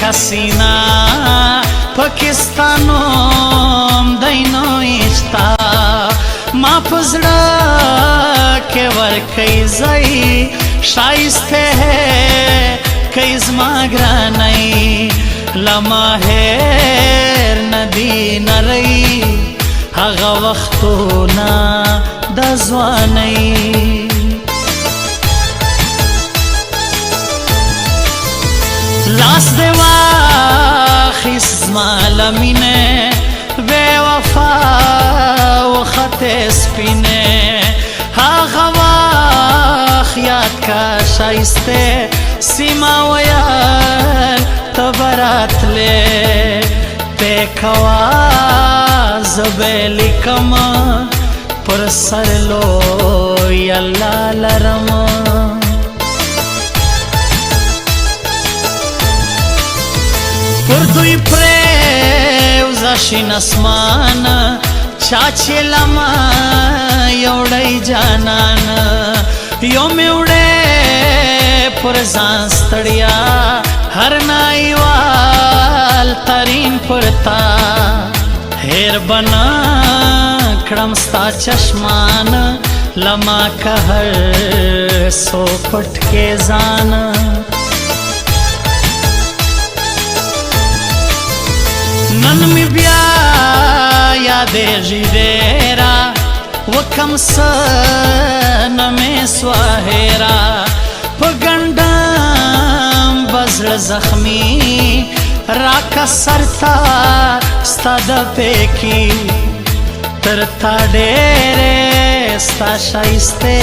کسینا پاکستانو دینو اشتا ما پزڑا کے ورکی زئی شائستے ہے کئی زماگرانی لما هیر ندی نرئی هغه وختونا د ځوانۍ لاس دی واخیست زما له مینې بې وفا وختې سپینې هغه وخت یاد کا ښایستې سیما ویل ته به راتلې پې کوه زه به لیکم پر سر لوی الله لرم پر دوی پرېوځه شین اسمان چا چې لمه یوړی جانان یو مې وړې پر ځان ستړیا هر نایوال ترین پرتا هیر بنا کړم ستا چشمان لما که هر سو پټ کې ځان نن می بیا یادېږي ډېره وکم څه نه مې سوه هېره په ګنډم به زړه زخمي راکه سرتا ستا د پیکي تر تا ډېرې ستا ښایستې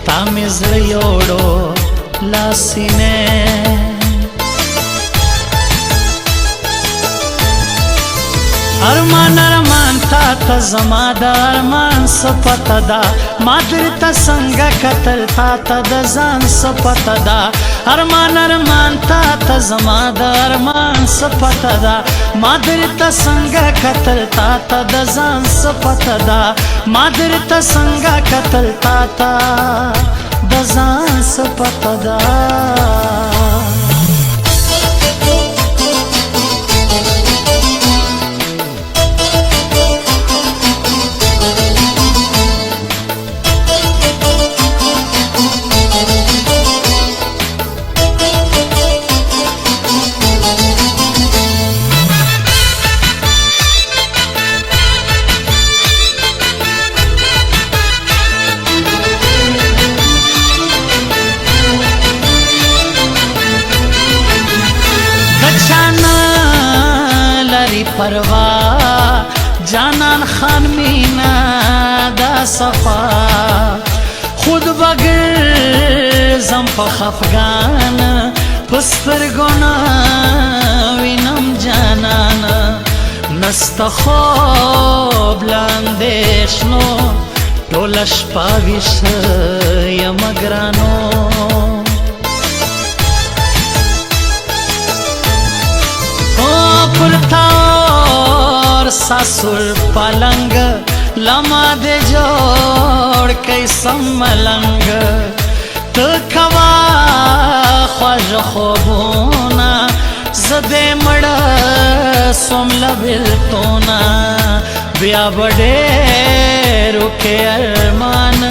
تا مې زړه یوړو لاسینې ارمان ارمان تا ته زما د ارمان څه پته ده ما درته څنګه کتل تا ته د ځان څه پته ده ارمان ارمان تا ته زما د ارمان څه پته ده ما درته څنګه کتل تا ته د ځان څه پته ده ما درته څنګه کتل تا ته د ځان څه پته ده پروا جانان خان مینا دا صفا خود بگرزم په خفگان پسترگونا وینم جانان نستا خوب لاندیشنو ټوله شپه ویښه یم ګرانو ساسور پلنگ لما دے جوڑ کیسم ملنگ تو کوا خواج خوبونا زدے مڑا سوم لبلتونا بیا بڑے رکے ارمان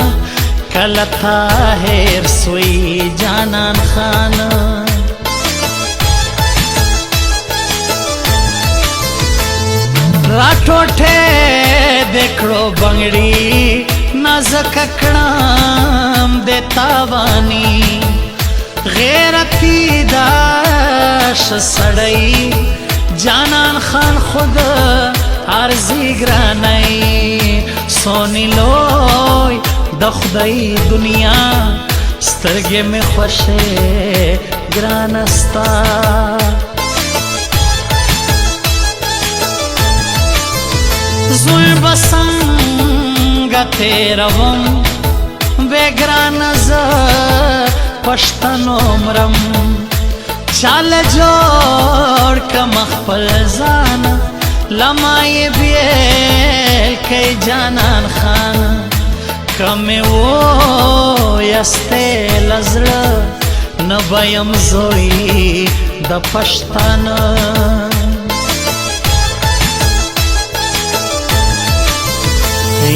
کلتا ہیر سوئی جانان خان راټوټه دکړو بنگړي نازک کړم د تاوانی غیرتی داش سړی جانان خان خود ارزی ګرانای سونی لوی د خدای دنیا سترګې مې خوښه ګرانستا زوی بسنگا تیروم بگران زا پشتنو مرم چال جوڑ کم اخپل زان لمائی بیل کئی جانان خان کمی وہ یستے لزر نبایم زوی د پښتانه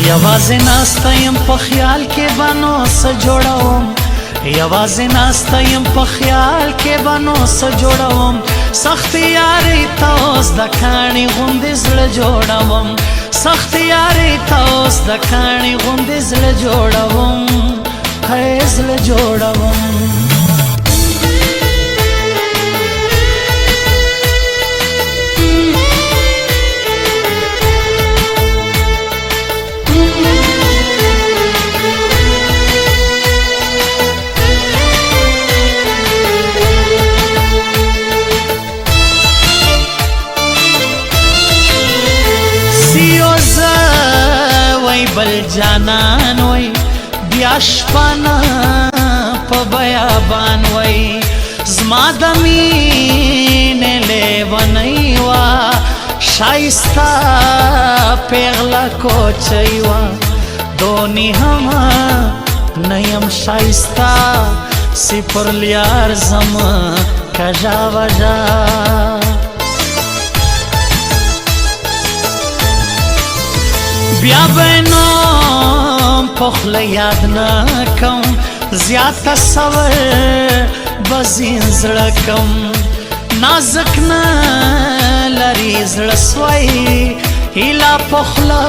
یوازې ناسته یم په خیال کې به نو څه جوړوم یوازې ناسته یم په خیال کې به نو څه جوړوم سخت یارۍ ته اوس د کاڼي غوندې زړه جوړوم سخت یارۍ ته اوس د کاڼي غوندې زړه جوړوم هی زړه جوړوم بل جانان وای بیا شپانا په بیابان وای زما د مینې لیونۍ وا شایسته پیغله کوچۍ وا دونی هم نه یم شایسته صفر لیار زم کژا وژا بیا به نوم په خوله یاد نه کوم زیات تصور به ځین زړه کوم نازک نه لري زړه سوی هیله په خوله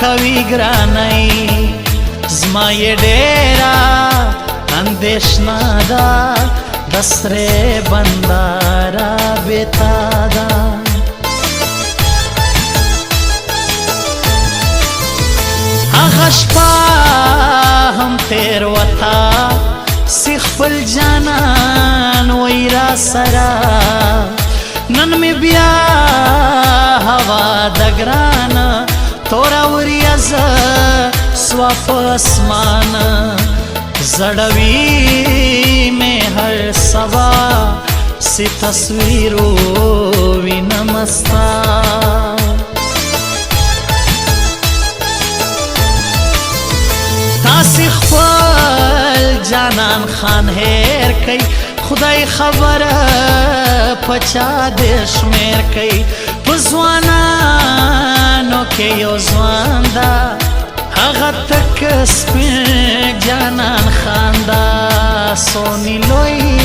کوي ګرانۍ زما یې ډېره اندېښنه ده د سرې بنداره بېتا ده هغه شپه هم تېروته سي خپل جانان وی را سره نن مې بیا هوا د ګرانه توره وریځه سوه په اسمان زړوي مې هر سبا سي تصویرو وینم ستا تاسې خپل جانان خان هیر کوي خدای خبره په چا دې شمېر کوي په ځوانانو کې یو ځوان ده هغه تک سپین جانان خان ده سونی لوی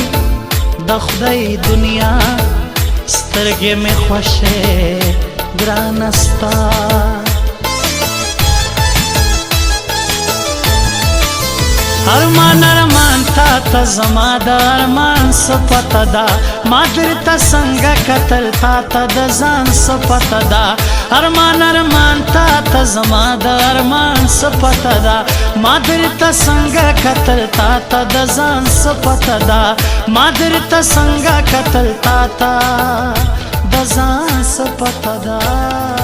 د خدای دنیا سترګې مې خوښې ګرانه ستا ارمان ارمان تا ته زما د ارمان څه پته ده ما درته څنګه کتل تا ته د ځان څه پته ده ارمان ارمان تا ته زما د ارمان څه پته ده ما درته څنګه کتل تا ته د ځان څه پته ده ما درته څنګه کتل تا ته د ځان څه پته ده